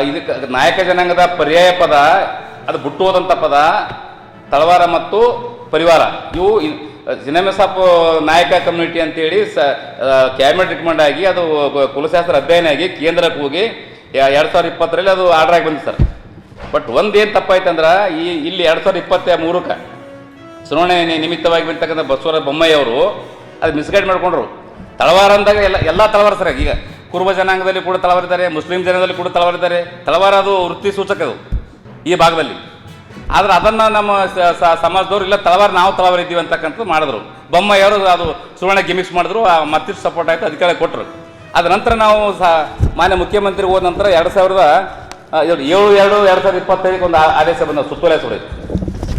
ಇದಕ್ಕೆ ನಾಯಕ ಜನಾಂಗದ ಪರ್ಯಾಯ ಪದ ಅದು ಬಿಟ್ಟು ಹೋದಂಥ ಪದ ತಳವಾರ ಮತ್ತು ಪರಿವಾರ. ಇವು ಸಿನಿಮೆಸಾಪ್ ನಾಯಕ ಕಮ್ಯುನಿಟಿ ಅಂತೇಳಿ ಕ್ಯಾಬಿನೆಟ್ ರಿಕಮೆಂಡ್ ಆಗಿ ಅದು ಕುಲಶಾಸ್ತ್ರ ಅಧ್ಯಯನ ಆಗಿ ಕೇಂದ್ರಕ್ಕೆ ಹೋಗಿ 2020ರಲ್ಲಿ ಅದು ಆರ್ಡರ್ ಆಗಿ ಬಂದಿದೆ ಸರ್. ಬಟ್ ಒಂದೇನು ತಪ್ಪಾಯ್ತಂದ್ರೆ ಇಲ್ಲಿ 2023ಕ್ಕೆ ಚುನಾವಣೆ ನಿಮಿತ್ತವಾಗಿ ಬರ್ತಕ್ಕಂಥ ಬಸವರಾಜ ಬೊಮ್ಮಾಯಿ ಅವರು ಅದು ಮಿಸ್ಗೈಡ್ ಮಾಡ್ಕೊಂಡ್ರು. ತಳವಾರ ಅಂದಾಗ ಎಲ್ಲ ತಳವಾರ ಸರ್. ಈಗ ಕುರುಬ ಜನಾಂಗದಲ್ಲಿ ಕೂಡ ತಳವಾರಿದ್ದಾರೆ, ಮುಸ್ಲಿಂ ಜನಾಂಗದಲ್ಲಿ ಕೂಡ ತಳವಾರಿದ್ದಾರೆ. ತಳವಾರ ಅದು ವೃತ್ತಿ ಸೂಚಕ ಅದು ಈ ಭಾಗದಲ್ಲಿ. ಆದರೆ ಅದನ್ನು ನಮ್ಮ ಸಮಾಜದವ್ರು ಇಲ್ಲ ತಳವಾರ ನಾವು ತಳವಾರ ಇದ್ದೀವಿ ಅಂತಕ್ಕಂಥದ್ದು ಮಾಡಿದ್ರು. ಬೊಮ್ಮಾಯಿಯವರು ಅದು ಚುನಾವಣೆ ಗಿಮಿಕ್ಸ್ ಮಾಡಿದ್ರು, ಮತ್ತಿಷ್ಟು ಸಪೋರ್ಟ್ ಆಯಿತು, ಅಧಿಕಾರ ಕೊಟ್ಟರು. ಅದ ನಂತರ ನಾವು ಮಾನ್ಯ ಮುಖ್ಯಮಂತ್ರಿ ಹೋದ ನಂತರ 2007-2025 ಒಂದು ಆದೇಶ ಬಂದ ಸುತ್ತೋಲೆ ಸುಡೋದು.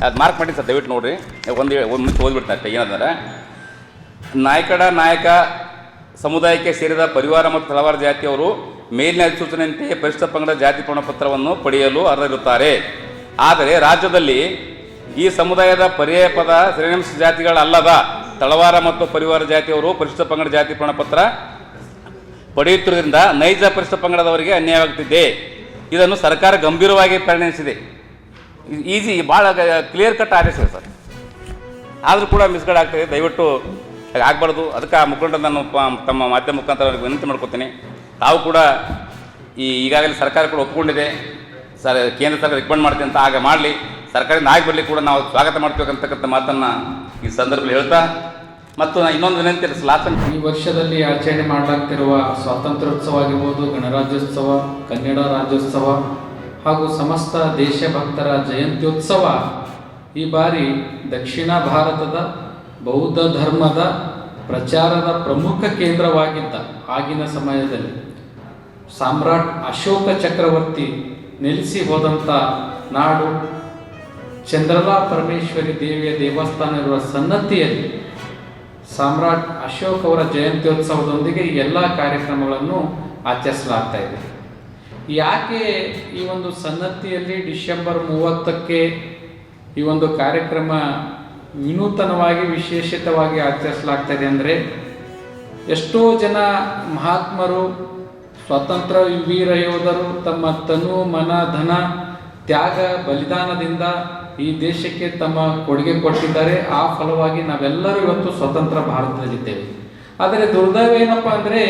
ಅದು ಮಾರ್ಕ್ ಮಾಡಿ ಸರ್, ದಯವಿಟ್ಟು ನೋಡಿರಿ. ಒಂದು ಮಿನಿಟ್ ಓದ್ಬಿಡ್ತೀನಿ ಅಷ್ಟೇ. ಏನಂದ್ರೆ ನಾಯಕ ಸಮುದಾಯಕ್ಕೆ ಸೇರಿದ ಪರಿವಾರ ಮತ್ತು ತಳವಾರ ಜಾತಿಯವರು ಮೇಲಿನ ಅಧಿಸೂಚನೆಯಂತೆ ಪರಿಶಿಷ್ಟ ಪಂಗಡ ಜಾತಿ ಪ್ರಮಾಣಪತ್ರವನ್ನು ಪಡೆಯಲು ಅರ್ಹರಿರುತ್ತಾರೆ. ಆದರೆ ರಾಜ್ಯದಲ್ಲಿ ಈ ಸಮುದಾಯದ ಪರ್ಯಾಯ ಪದ ಶ್ರೇಣಿಂಶ ಜಾತಿಗಳಲ್ಲದ ತಳವಾರ ಮತ್ತು ಪರಿವಾರ ಜಾತಿಯವರು ಪರಿಶಿಷ್ಟ ಪಂಗಡ ಜಾತಿ ಪ್ರಮಾಣಪತ್ರ ಪಡೆಯುತ್ತಿರುವುದರಿಂದ ನೈಜ ಪರಿಶಿಷ್ಟ ಪಂಗಡದವರಿಗೆ ಅನ್ಯಾಯವಾಗುತ್ತಿದೆ. ಇದನ್ನು ಸರ್ಕಾರ ಗಂಭೀರವಾಗಿ ಪರಿಗಣಿಸಿದೆ. ಈಸಿ ಭಾಳ ಕ್ಲಿಯರ್ ಕಟ್ ಆದೇಶ ಸರ್. ಆದರೂ ಕೂಡ ಮಿಸ್ಗೈಡ್ ಆಗ್ತಾಯಿದೆ. ದಯವಿಟ್ಟು ಆಗಬಾರ್ದು. ಅದಕ್ಕೆ ಆ ಮುಖಂಡ ನಾನು ತಮ್ಮ ಮಾಧ್ಯಮ ಮುಖಾಂತರ ವಿನಂತಿ ಮಾಡ್ಕೊತೀನಿ. ತಾವು ಕೂಡ ಈಗಾಗಲೇ ಸರ್ಕಾರ ಕೂಡ ಒಪ್ಪಿಕೊಂಡಿದೆ ಸರ್, ಕೇಂದ್ರ ಸರ್ಕಾರ ರಿಕಮೆಂಡ್ ಮಾಡ್ತೀನಿ ಅಂತ ಆಗ ಮಾಡಲಿ, ಸರ್ಕಾರದಿಂದ ಆಗಿ ಬರಲಿ ಕೂಡ ನಾವು ಸ್ವಾಗತ ಮಾಡ್ಬೇಕಂತಕ್ಕಂಥ ಮಾತನ್ನು ಈ ಸಂದರ್ಭದಲ್ಲಿ ಹೇಳ್ತಾ, ಮತ್ತು ಇನ್ನೊಂದು ವಿನಂತಿ ಈ ವರ್ಷದಲ್ಲಿ ಆಚರಣೆ ಮಾಡಲಾಗ್ತಿರುವ ಸ್ವಾತಂತ್ರ್ಯೋತ್ಸವ ಆಗಿರ್ಬೋದು, ಗಣರಾಜ್ಯೋತ್ಸವ, ಕನ್ನಡ ರಾಜ್ಯೋತ್ಸವ ಹಾಗೂ ಸಮಸ್ತ ದೇಶಭಕ್ತರ ಜಯಂತ್ಯೋತ್ಸವ ಈ ಬಾರಿ ದಕ್ಷಿಣ ಭಾರತದ ಬೌದ್ಧ ಧರ್ಮದ ಪ್ರಚಾರದ ಪ್ರಮುಖ ಕೇಂದ್ರವಾಗಿದ್ದ ಆಗಿನ ಸಮಯದಲ್ಲಿ ಸಾಮ್ರಾಟ್ ಅಶೋಕ ಚಕ್ರವರ್ತಿ ನೆಲೆಸಿ ಹೋದಂಥ ನಾಡು ಚಂದ್ರಲಾ ಪರಮೇಶ್ವರಿ ದೇವಿಯ ದೇವಸ್ಥಾನ ಇರುವ ಸನ್ನತಿಯಲ್ಲಿ ಸಾಮ್ರಾಟ್ ಅಶೋಕ್ ಅವರ ಜಯಂತ್ಯೋತ್ಸವದೊಂದಿಗೆ ಈ ಎಲ್ಲ ಕಾರ್ಯಕ್ರಮಗಳನ್ನು ಆಚರಿಸಲಾಗ್ತಾ ಇದೆ. ಯಾಕೆ ಈ ಒಂದು ಸನ್ನತಿಯಲ್ಲಿ ಡಿಸೆಂಬರ್ 30ಕ್ಕೆ ಈ ಒಂದು ಕಾರ್ಯಕ್ರಮ ವಿನೂತನವಾಗಿ ವಿಶೇಷಿತವಾಗಿ ಆಚರಿಸಲಾಗ್ತಾ ಇದೆ ಅಂದರೆ, ಎಷ್ಟೋ ಜನ ಮಹಾತ್ಮರು ಸ್ವಾತಂತ್ರ್ಯ ವೀರ ಯೋಧರು ತಮ್ಮ ತನು ಮನ ಧನ ತ್ಯಾಗ ಬಲಿದಾನದಿಂದ ಈ ದೇಶಕ್ಕೆ ತಮ್ಮ ಕೊಡುಗೆ ಕೊಟ್ಟಿದ್ದಾರೆ. ಆ ಫಲವಾಗಿ ನಾವೆಲ್ಲರೂ ಇವತ್ತು ಸ್ವತಂತ್ರ ಭಾರತದಲ್ಲಿದ್ದೇವೆ. ಆದರೆ ದುರ್ದೈವ ಏನಪ್ಪ ಅಂದರೆ,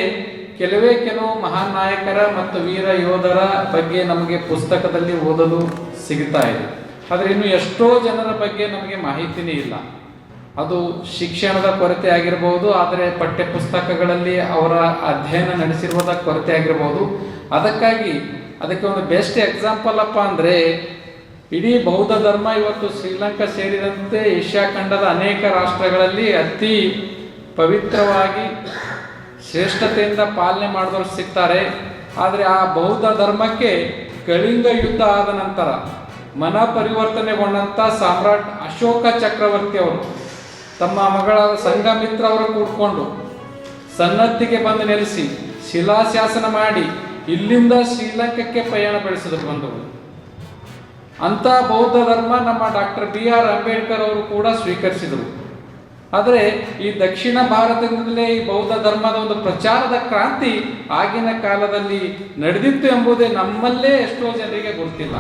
ಕೆಲವು ಮಹಾನ್ ನಾಯಕರ ಮತ್ತು ವೀರ ಯೋಧರ ಬಗ್ಗೆ ನಮಗೆ ಪುಸ್ತಕದಲ್ಲಿ ಓದಲು ಸಿಗ್ತಾ ಇದೆ. ಆದರೆ ಇನ್ನು ಎಷ್ಟೋ ಜನರ ಬಗ್ಗೆ ನಮಗೆ ಮಾಹಿತಿನೇ ಇಲ್ಲ. ಅದು ಶಿಕ್ಷಣದ ಕೊರತೆ ಆಗಿರ್ಬೋದು, ಆದರೆ ಪಠ್ಯ ಪುಸ್ತಕಗಳಲ್ಲಿ ಅವರ ಅಧ್ಯಯನ ನಡೆಸಿರುವುದ ಕೊರತೆ ಆಗಿರ್ಬೋದು. ಅದಕ್ಕೆ ಒಂದು ಬೆಸ್ಟ್ ಎಕ್ಸಾಂಪಲ್ ಅಪ್ಪ ಅಂದರೆ, ಇಡೀ ಬೌದ್ಧ ಧರ್ಮ ಇವತ್ತು ಶ್ರೀಲಂಕಾ ಸೇರಿದಂತೆ ಏಷ್ಯಾ ಖಂಡದ ಅನೇಕ ರಾಷ್ಟ್ರಗಳಲ್ಲಿ ಅತಿ ಪವಿತ್ರವಾಗಿ ಶ್ರೇಷ್ಠತೆಯಿಂದ ಪಾಲನೆ ಮಾಡಿದವರು ಸಿಗ್ತಾರೆ. ಆದರೆ ಆ ಬೌದ್ಧ ಧರ್ಮಕ್ಕೆ ಕಳಿಂಗ ಯುದ್ಧ ಆದ ನಂತರ ಮನ ಪರಿವರ್ತನೆಗೊಂಡಂಥ ಸಾಮ್ರಾಟ್ ಅಶೋಕ ಚಕ್ರವರ್ತಿ ಅವರು ತಮ್ಮ ಮಗಳಾದ ಸಂಘಮಿತ್ರ ಅವರು ಕೂಡ್ಕೊಂಡು ಸನ್ನತಿಗೆ ಬಂದು ನೆಲೆಸಿ ಶಿಲಾಶಾಸನ ಮಾಡಿ ಇಲ್ಲಿಂದ ಶ್ರೀಲಂಕಾಕ್ಕೆ ಪ್ರಯಾಣ ಬೆಳೆಸಿದ್ರು ಬಂದವರು. ಅಂಥ ಬೌದ್ಧ ಧರ್ಮ ನಮ್ಮ ಡಾಕ್ಟರ್ BR ಅಂಬೇಡ್ಕರ್ ಅವರು ಕೂಡ ಸ್ವೀಕರಿಸಿದರು. ಆದರೆ ಈ ದಕ್ಷಿಣ ಭಾರತದಿಂದಲೇ ಈ ಬೌದ್ಧ ಧರ್ಮದ ಒಂದು ಪ್ರಚಾರದ ಕ್ರಾಂತಿ ಆಗಿನ ಕಾಲದಲ್ಲಿ ನಡೆದಿತ್ತು ಎಂಬುದೇ ನಮ್ಮಲ್ಲೇ ಎಷ್ಟೋ ಜನರಿಗೆ ಗೊತ್ತಿಲ್ಲ.